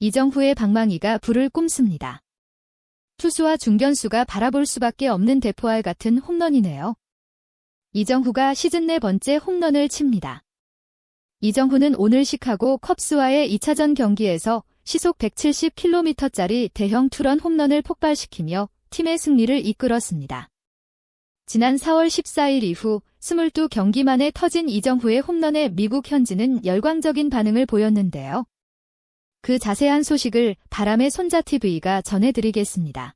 이정후의 방망이가 불을 뿜습니다. 투수와 중견수가 바라볼 수밖에 없는 대포알 같은 홈런이네요. 이정후가 시즌 4번째 홈런을 칩니다. 이정후는 오늘 시카고 컵스와의 2차전 경기에서 시속 170km짜리 대형 투런 홈런을 폭발시키며 팀의 승리를 이끌었습니다. 지난 4월 14일 이후 22경기 만에 터진 이정후의 홈런에 미국 현지는 열광적인 반응을 보였는데요. 그 자세한 소식을 바람의 손자TV가 전해드리겠습니다.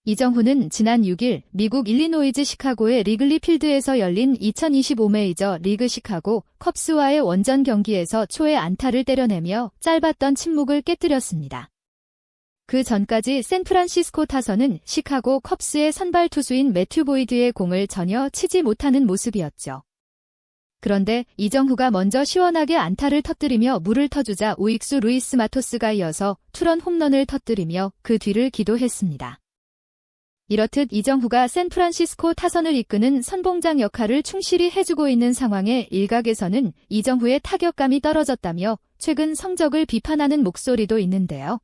이정후는 지난 6일 미국 일리노이즈 시카고의 리글리 필드에서 열린 2025 메이저 리그 시카고 컵스와의 원정 경기에서 초에 안타를 때려내며 짧았던 침묵을 깨뜨렸습니다. 그 전까지 샌프란시스코 타선은 시카고 컵스의 선발 투수인 매튜 보이드의 공을 전혀 치지 못하는 모습이었죠. 그런데 이정후가 먼저 시원하게 안타를 터뜨리며 물을 터주자 우익수 루이스 마토스가 이어서 투런 홈런을 터뜨리며 그 뒤를 기도했습니다. 이렇듯 이정후가 샌프란시스코 타선을 이끄는 선봉장 역할을 충실히 해주고 있는 상황에 일각에서는 이정후의 타격감이 떨어졌다며 최근 성적을 비판하는 목소리도 있는데요.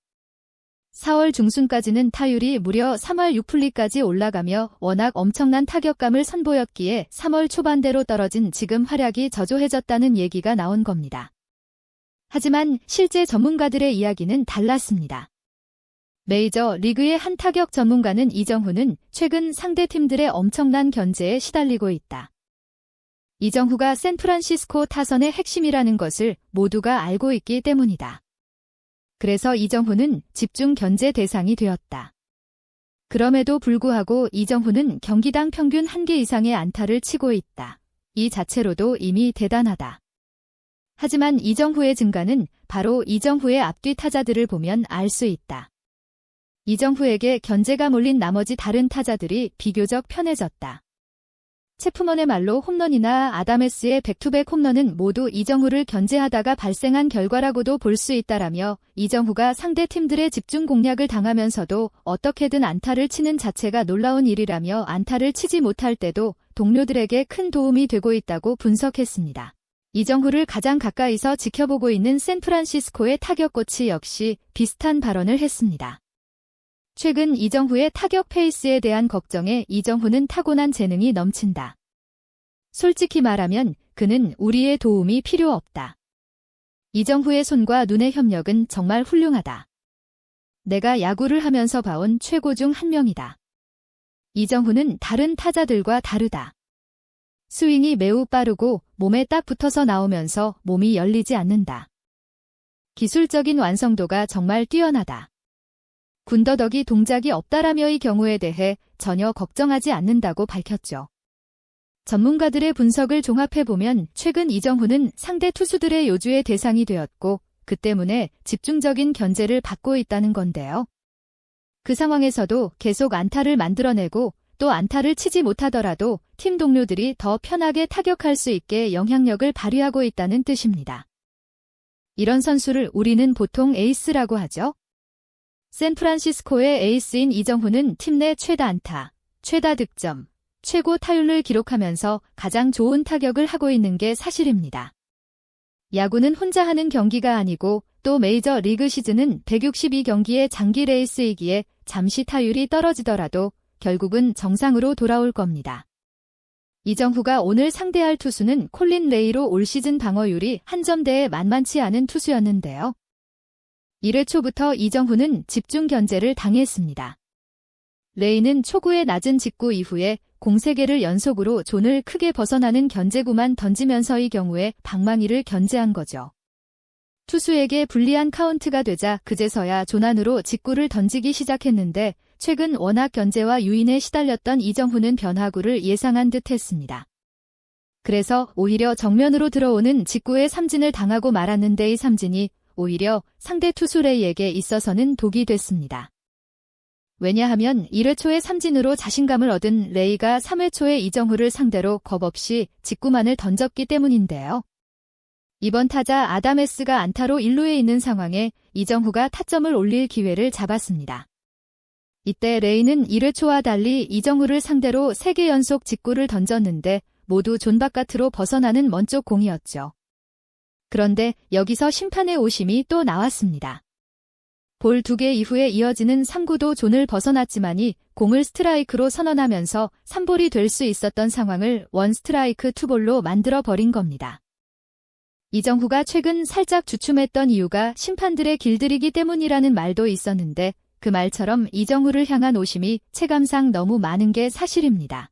4월 중순까지는 타율이 무려 3할 6푼리까지 올라가며 워낙 엄청난 타격감을 선보였기에 3월 초반대로 떨어진 지금 활약이 저조해졌다는 얘기가 나온 겁니다. 하지만 실제 전문가들의 이야기는 달랐습니다. 메이저 리그의 한 타격 전문가는 이정후는 최근 상대 팀들의 엄청난 견제에 시달리고 있다. 이정후가 샌프란시스코 타선의 핵심이라는 것을 모두가 알고 있기 때문이다. 그래서 이정후는 집중 견제 대상이 되었다. 그럼에도 불구하고 이정후는 경기당 평균 1개 이상의 안타를 치고 있다. 이 자체로도 이미 대단하다. 하지만 이정후의 증가는 바로 이정후의 앞뒤 타자들을 보면 알 수 있다. 이정후에게 견제가 몰린 나머지 다른 타자들이 비교적 편해졌다. 체프먼의 말로 홈런이나 아다메스의 백투백 홈런은 모두 이정후를 견제하다가 발생한 결과라고도 볼 수 있다라며 이정후가 상대 팀들의 집중 공략을 당하면서도 어떻게든 안타를 치는 자체가 놀라운 일이라며 안타를 치지 못할 때도 동료들에게 큰 도움이 되고 있다고 분석했습니다. 이정후를 가장 가까이서 지켜보고 있는 샌프란시스코의 타격 코치 역시 비슷한 발언을 했습니다. 최근 이정후의 타격 페이스에 대한 걱정에 이정후는 타고난 재능이 넘친다. 솔직히 말하면 그는 우리의 도움이 필요 없다. 이정후의 손과 눈의 협력은 정말 훌륭하다. 내가 야구를 하면서 봐온 최고 중 한 명이다. 이정후는 다른 타자들과 다르다. 스윙이 매우 빠르고 몸에 딱 붙어서 나오면서 몸이 열리지 않는다. 기술적인 완성도가 정말 뛰어나다. 군더더기 동작이 없다라며 이 경우에 대해 전혀 걱정하지 않는다고 밝혔죠. 전문가들의 분석을 종합해보면 최근 이정후는 상대 투수들의 요주의 대상이 되었고 그 때문에 집중적인 견제를 받고 있다는 건데요. 그 상황에서도 계속 안타를 만들어내고 또 안타를 치지 못하더라도 팀 동료들이 더 편하게 타격할 수 있게 영향력을 발휘하고 있다는 뜻입니다. 이런 선수를 우리는 보통 에이스라고 하죠. 샌프란시스코의 에이스인 이정후는 팀 내 최다 안타, 최다 득점, 최고 타율을 기록하면서 가장 좋은 타격을 하고 있는 게 사실입니다. 야구는 혼자 하는 경기가 아니고 또 메이저 리그 시즌은 162경기의 장기 레이스이기에 잠시 타율이 떨어지더라도 결국은 정상으로 돌아올 겁니다. 이정후가 오늘 상대할 투수는 콜린 레이로 올 시즌 방어율이 한 점대에 만만치 않은 투수였는데요. 1회 초부터 이정후는 집중 견제를 당했습니다. 레이는 초구의 낮은 직구 이후에 공 3개를 연속으로 존을 크게 벗어나는 견제구만 던지면서 이 경우에 방망이를 견제한 거죠. 투수에게 불리한 카운트가 되자 그제서야 존 안으로 직구를 던지기 시작했는데 최근 워낙 견제와 유인에 시달렸던 이정후는 변화구를 예상한 듯 했습니다. 그래서 오히려 정면으로 들어오는 직구에 삼진을 당하고 말았는데 이 삼진이 오히려 상대 투수 레이에게 있어서는 독이 됐습니다. 왜냐하면 1회 초에 삼진으로 자신감을 얻은 레이가 3회 초에 이정후를 상대로 겁없이 직구만을 던졌기 때문인데요. 이번 타자 아다메스가 안타로 1루에 있는 상황에 이정후가 타점을 올릴 기회를 잡았습니다. 이때 레이는 1회 초와 달리 이정후를 상대로 3개 연속 직구를 던졌는데 모두 존 바깥으로 벗어나는 먼쪽 공이었죠. 그런데 여기서 심판의 오심이 또 나왔습니다. 볼 2개 이후에 이어지는 3구도 존을 벗어났지만이 공을 스트라이크로 선언하면서 3볼이 될 수 있었던 상황을 원 스트라이크 2볼로 만들어버린 겁니다. 이정후가 최근 살짝 주춤했던 이유가 심판들의 길들이기 때문이라는 말도 있었는데 그 말처럼 이정후를 향한 오심이 체감상 너무 많은 게 사실입니다.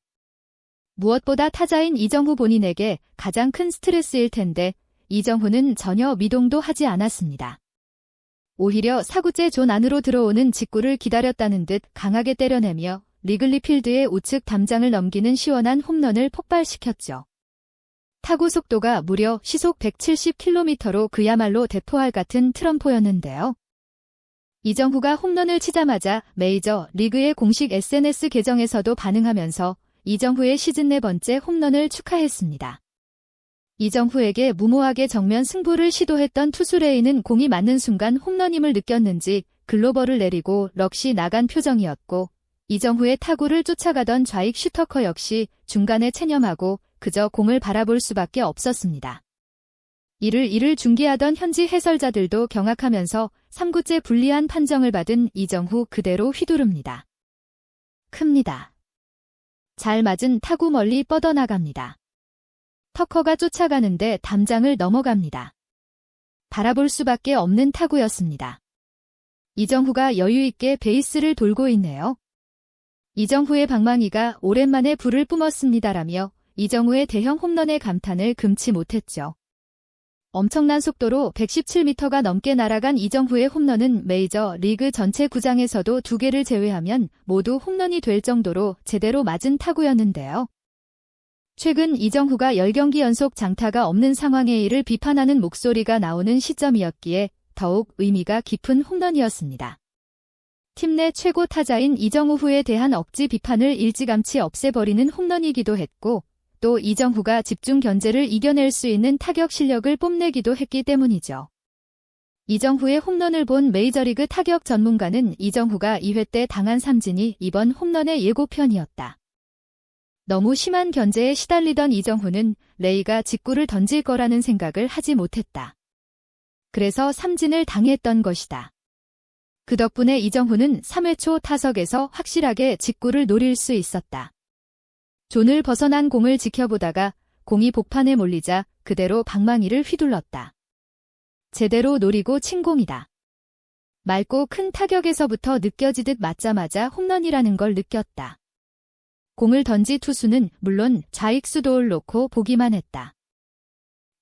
무엇보다 타자인 이정후 본인에게 가장 큰 스트레스일 텐데 이정후는 전혀 미동도 하지 않았습니다. 오히려 4구째 존 안으로 들어오는 직구를 기다렸다는 듯 강하게 때려내며 리글리 필드의 우측 담장을 넘기는 시원한 홈런을 폭발시켰죠. 타구 속도가 무려 시속 170km로 그야말로 대포알 같은 트럼포였는데요. 이정후가 홈런을 치자마자 메이저 리그의 공식 SNS 계정에서도 반응하면서 이정후의 시즌 4번째 홈런을 축하했습니다. 이정후에게 무모하게 정면 승부를 시도했던 투수 레이는 공이 맞는 순간 홈런임을 느꼈는지 글로벌을 내리고 넋이 나간 표정이었고 이정후의 타구를 쫓아가던 좌익 슈터커 역시 중간에 체념하고 그저 공을 바라볼 수밖에 없었습니다. 이를 중계하던 현지 해설자들도 경악하면서 3구째 불리한 판정을 받은 이정후 그대로 휘두릅니다. 큽니다. 잘 맞은 타구 멀리 뻗어나갑니다. 터커가 쫓아가는데 담장을 넘어갑니다. 바라볼 수밖에 없는 타구였습니다. 이정후가 여유있게 베이스를 돌고 있네요. 이정후의 방망이가 오랜만에 불을 뿜었습니다라며 이정후의 대형 홈런의 감탄을 금치 못했죠. 엄청난 속도로 117m가 넘게 날아간 이정후의 홈런은 메이저 리그 전체 구장에서도 2개를 제외하면 모두 홈런이 될 정도로 제대로 맞은 타구였는데요. 최근 이정후가 10경기 연속 장타가 없는 상황에 이를 비판하는 목소리가 나오는 시점이었기에 더욱 의미가 깊은 홈런이었습니다. 팀 내 최고 타자인 이정후에 대한 억지 비판을 일찌감치 없애버리는 홈런이기도 했고 또 이정후가 집중 견제를 이겨낼 수 있는 타격 실력을 뽐내기도 했기 때문이죠. 이정후의 홈런을 본 메이저리그 타격 전문가는 이정후가 2회 때 당한 삼진이 이번 홈런의 예고편이었다. 너무 심한 견제에 시달리던 이정후는 레이가 직구를 던질 거라는 생각을 하지 못했다. 그래서 삼진을 당했던 것이다. 그 덕분에 이정후는 3회 초 타석에서 확실하게 직구를 노릴 수 있었다. 존을 벗어난 공을 지켜보다가 공이 복판에 몰리자 그대로 방망이를 휘둘렀다. 제대로 노리고 친 공이다. 맑고 큰 타격에서부터 느껴지듯 맞자마자 홈런이라는 걸 느꼈다. 공을 던지 투수는 물론 좌익수도를 놓고 보기만 했다.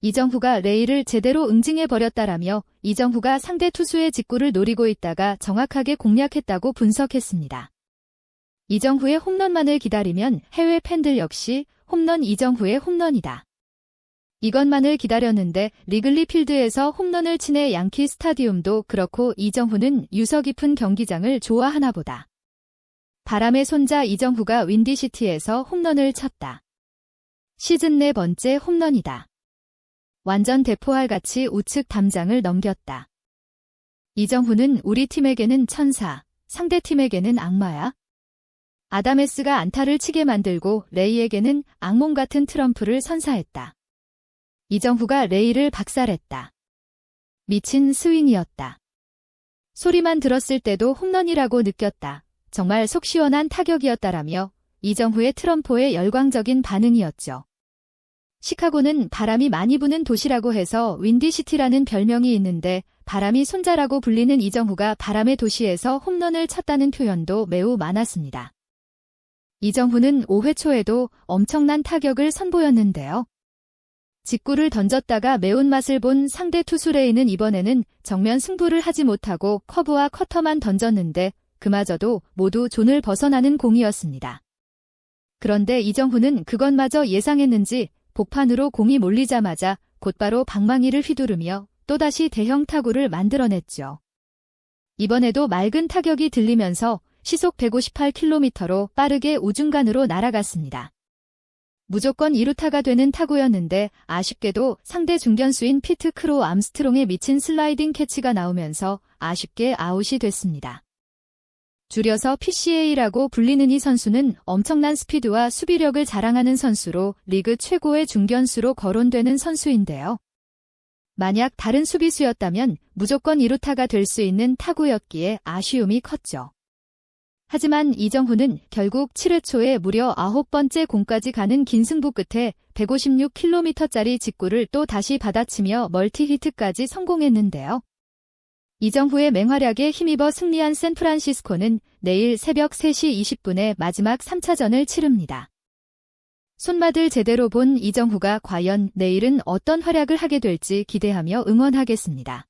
이정후가 레이를 제대로 응징해버렸다라며 이정후가 상대 투수의 직구를 노리고 있다가 정확하게 공략했다고 분석했습니다. 이정후의 홈런만을 기다리면 해외 팬들 역시 홈런 이정후의 홈런이다. 이것만을 기다렸는데 리글리 필드에서 홈런을 치네 양키 스타디움도 그렇고 이정후는 유서 깊은 경기장을 좋아하나 보다. 바람의 손자 이정후가 윈디시티에서 홈런을 쳤다. 시즌 4번째 홈런이다. 완전 대포알같이 우측 담장을 넘겼다. 이정후는 우리 팀에게는 천사, 상대 팀에게는 악마야. 아다메스가 안타를 치게 만들고 레이에게는 악몽 같은 트럼프를 선사했다. 이정후가 레이를 박살했다. 미친 스윙이었다. 소리만 들었을 때도 홈런이라고 느꼈다. 정말 속 시원한 타격이었다라며 이정후의 트럼포에 열광적인 반응이었죠. 시카고는 바람이 많이 부는 도시라고 해서 윈디시티라는 별명이 있는데 바람이 손자라고 불리는 이정후가 바람의 도시에서 홈런을 쳤다는 표현도 매우 많았습니다. 이정후는 5회 초에도 엄청난 타격을 선보였는데요. 직구를 던졌다가 매운맛을 본 상대 투수 레이는 이번에는 정면 승부를 하지 못하고 커브와 커터만 던졌는데 그마저도 모두 존을 벗어나는 공이었습니다. 그런데 이정후는 그것마저 예상했는지 복판으로 공이 몰리자마자 곧바로 방망이를 휘두르며 또다시 대형 타구를 만들어냈죠. 이번에도 맑은 타격이 들리면서 시속 158km로 빠르게 우중간으로 날아갔습니다. 무조건 2루타가 되는 타구였는데 아쉽게도 상대 중견수인 피트 크로 암스트롱에 미친 슬라이딩 캐치가 나오면서 아쉽게 아웃이 됐습니다. 줄여서 PCA라고 불리는 이 선수는 엄청난 스피드와 수비력을 자랑하는 선수로 리그 최고의 중견수로 거론되는 선수인데요. 만약 다른 수비수였다면 무조건 2루타가 될 수 있는 타구였기에 아쉬움이 컸죠. 하지만 이정후는 결국 7회 초에 무려 9번째 공까지 가는 긴 승부 끝에 156km짜리 직구를 또 다시 받아치며 멀티히트까지 성공했는데요. 이정후의 맹활약에 힘입어 승리한 샌프란시스코는 내일 새벽 3시 20분에 마지막 3차전을 치릅니다. 손맛을 제대로 본 이정후가 과연 내일은 어떤 활약을 하게 될지 기대하며 응원하겠습니다.